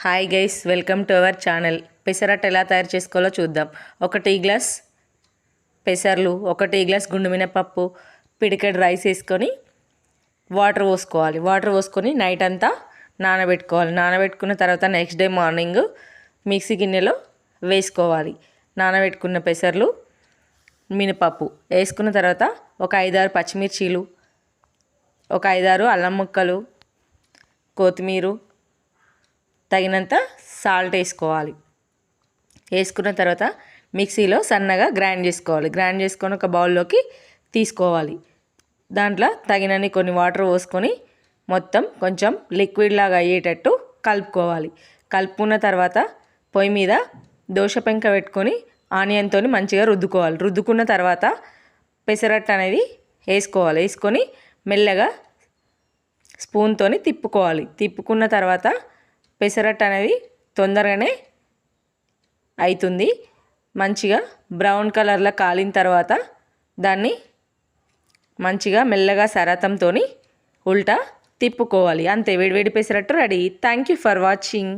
Hi guys, welcome to our channel. Pesarattu ఎలా తయారు చేసుకోవాలో చూద్దాం. 1 టీ గ్లాస్ పెసర్లు, 1 టీ గ్లాస్ గుండు మినపప్పు, పిడికెడు రైస్ వేసుకొని వాటర్ పోసుకోవాలి. వాటర్ పోసుకొని నైట్ అంతా నానబెట్టుకోవాలి. నానబెట్టుకున్న తర్వాత నెక్స్ట్ డే మార్నింగ్ మిక్సీ గిన్నెలో వేసుకోవాలి. నానబెట్టుకున్న పెసర్లు, మినపప్పు వేసుకున్న తర్వాత ఒక 5-6 పచ్చిమిర్చీలు, ఒక 5-6 అల్లం ముక్కలు, కొత్తిమీర, తగినంత సాల్ట్ వేసుకోవాలి. వేసుకున్న తర్వాత మిక్సీలో సన్నగా గ్రైండ్ చేసుకోవాలి. గ్రైండ్ చేసుకొని ఒక బౌల్లోకి తీసుకోవాలి. దాంట్లో తగినన్ని కొన్ని వాటర్ పోసుకొని మొత్తం కొంచెం లిక్విడ్ లాగా అయ్యేటట్టు కలుపుకోవాలి. కలుపుకున్న తర్వాత పొయ్యి మీద దోశ పెంక పెట్టుకొని ఆనియన్తో మంచిగా రుద్దుకోవాలి. రుద్దుకున్న తర్వాత పెసరట్టు అనేది వేసుకోవాలి. వేసుకొని మెల్లగా స్పూన్తో తిప్పుకోవాలి. తిప్పుకున్న తర్వాత పెసరట్టు అనేది తొందరగానే అవుతుంది. మంచిగా బ్రౌన్ కలర్లో కాలిన తర్వాత దాన్ని మంచిగా మెల్లగా సరాతంతో ఉల్టా తిప్పుకోవాలి. అంతే, వేడివేడి pesarattu ready. Thank you for watching.